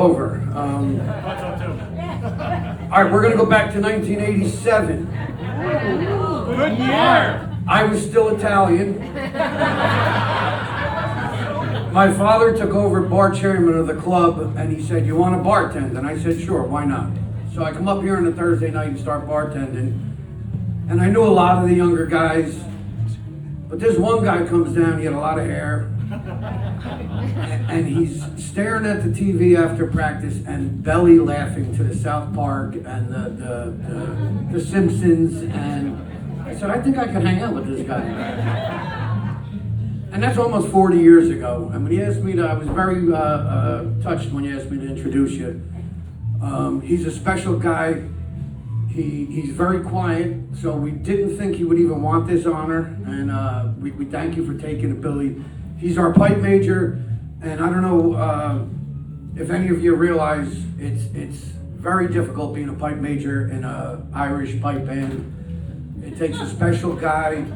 Over. All right, we're going to go back to 1987. Good year. I was still Italian. My father took over bar chairman of the club, and he said, "You want to bartend?" And I said, "Sure, why not?" So I come up here on a Thursday night and start bartending. And I knew a lot of the younger guys, but this one guy comes down, he had a lot of hair, and he's staring at the TV after practice and belly laughing to the South Park and the Simpsons, and I said, I think I could hang out with this guy. And that's almost 40 years ago. And when he asked me to, I was very touched when he asked me to introduce you. He's a special guy. He's very quiet, so we didn't think he would even want this honor, and we thank you for taking it, Billy. He's our pipe major, and I don't know if any of you realize it's very difficult being a pipe major in an Irish pipe band. It takes a special guy.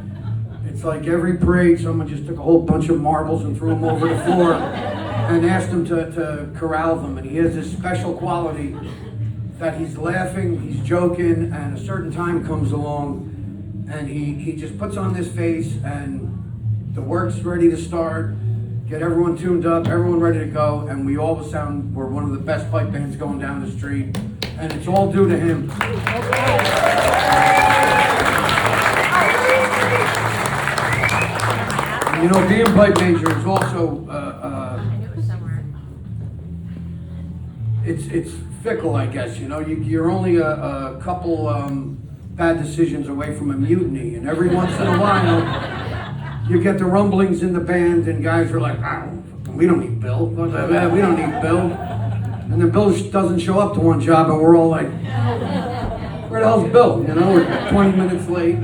It's like every parade, someone just took a whole bunch of marbles and threw them over the floor and asked him to corral them, and he has this special quality that he's laughing, he's joking, and a certain time comes along and he just puts on this face and the work's ready to start, get everyone tuned up, everyone ready to go, and we all sound, we're one of the best pipe bands going down the street, and it's all due to him. You know, being pipe major is also, it's fickle, I guess. You know, you're only a couple bad decisions away from a mutiny, and every once in a while, you get the rumblings in the band, and guys are like, "Oh, we don't need Bill. We don't need Bill." And then Bill doesn't show up to one job, and we're all like, "Where the hell's Bill?" You know, we're 20 minutes late.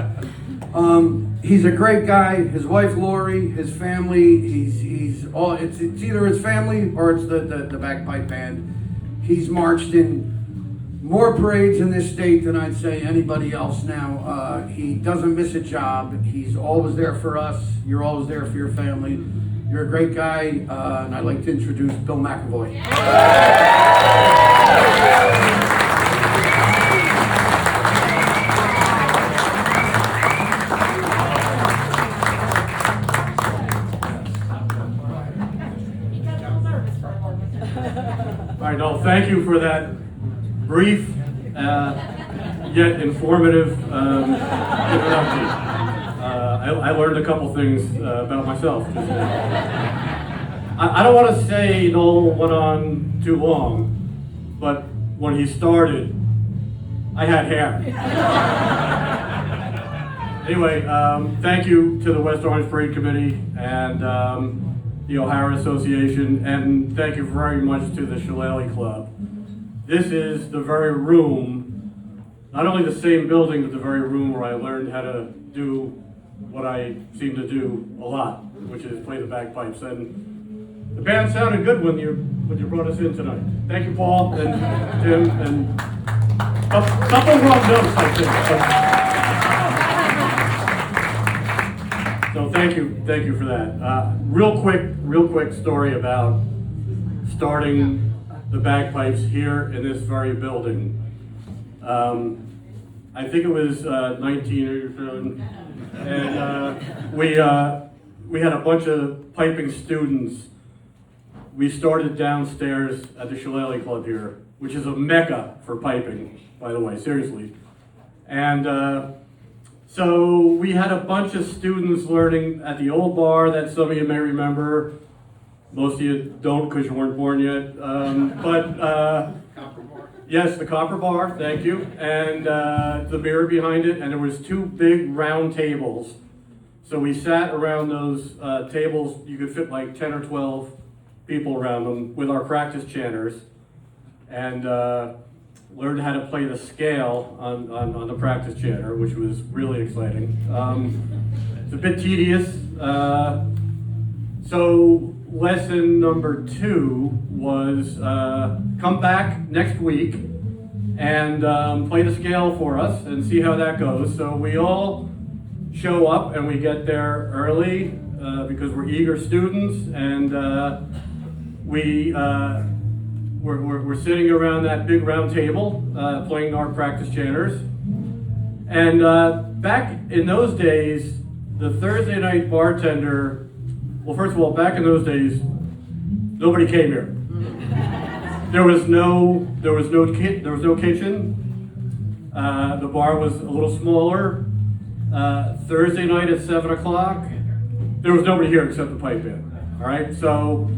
He's a great guy. His wife Lori, his family. He's all. It's either his family or it's the bagpipe band. He's marched in more parades in this state than I'd say anybody else now. He doesn't miss a job. He's always there for us. You're always there for your family. You're a great guy, and I'd like to introduce Bill McAvoy. All right, no, thank you for that brief yet informative introduction. I learned a couple things about myself. I don't want to say Noel went on too long, but when he started, I had hair. Anyway, thank you to the West Orange Parade Committee and the O'Hara Association, and thank you very much to the Shillelagh Club. This is the very room, not only the same building, but the very room where I learned how to do what I seem to do a lot, which is play the bagpipes. And the band sounded good when you brought us in tonight. Thank you, Paul and Tim, and couple wrong notes, I think. So thank you for that. Real quick story about starting the bagpipes here in this very building. I think it was 1987, and we had a bunch of piping students. We started downstairs at the Shillelagh Club here, which is a mecca for piping, by the way, seriously. And so we had a bunch of students learning at the old bar that some of you may remember. Most of you don't because you weren't born yet. Yes, the Copper Bar, thank you. And the mirror behind it, and there was two big round tables. So we sat around those tables. You could fit like 10 or 12 people around them with our practice chanters, and learned how to play the scale on the practice chanter, which was really exciting. It's a bit tedious. So lesson number 2 was come back next week and play the scale for us and see how that goes. So we all show up and we get there early because we're eager students, and we we're sitting around that big round table, playing our practice chanters. And back in those days, the Thursday night bartender, well, first of all, back in those days, nobody came here. There was no kitchen. The bar was a little smaller. Thursday night at 7 o'clock, there was nobody here except the pipe band. All right, so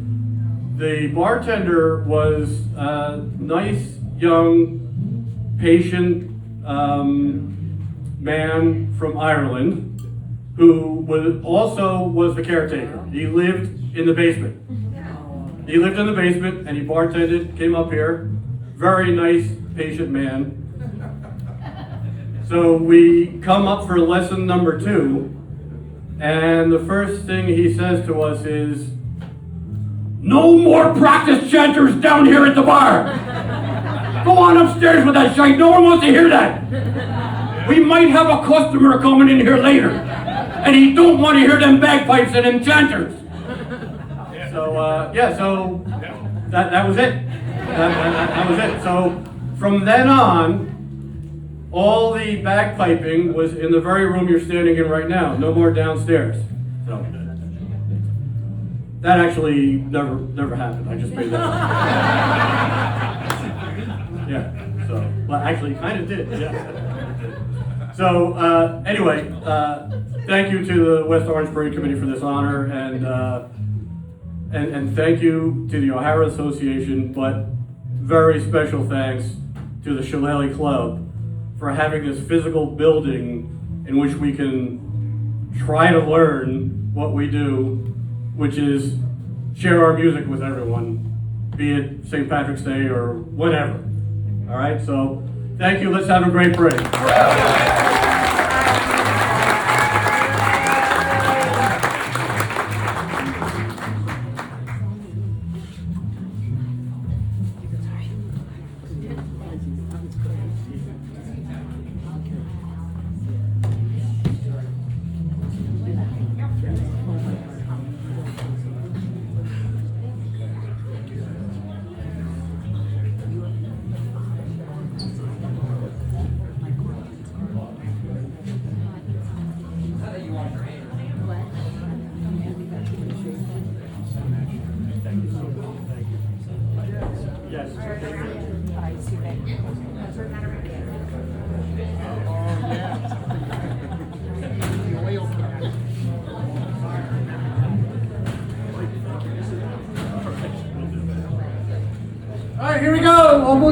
the bartender was a nice, young, patient man from Ireland who was the caretaker. He lived in the basement. He lived in the basement and he bartended, came up here. Very nice, patient man. So we come up for lesson number 2, and the first thing he says to us is, "No more practice chanters down here at the bar. Go on upstairs with that shite. No one wants to hear that. We might have a customer coming in here later, and he don't want to hear them bagpipes and them chanters." So that was it. That was it. So from then on, all the bagpiping was in the very room you're standing in right now. No more downstairs. So that actually never happened. I just made that up. Yeah. So, well, actually, kind of did. Yeah. So anyway, thank you to the West Orange Parade Committee for this honor, and thank you to the O'Hara Association, but very special thanks to the Shillelagh Club for having this physical building in which we can try to learn what we do, which is share our music with everyone, be it St. Patrick's Day or whatever. All right, so thank you. Let's have a great parade. All right, here we go. Almost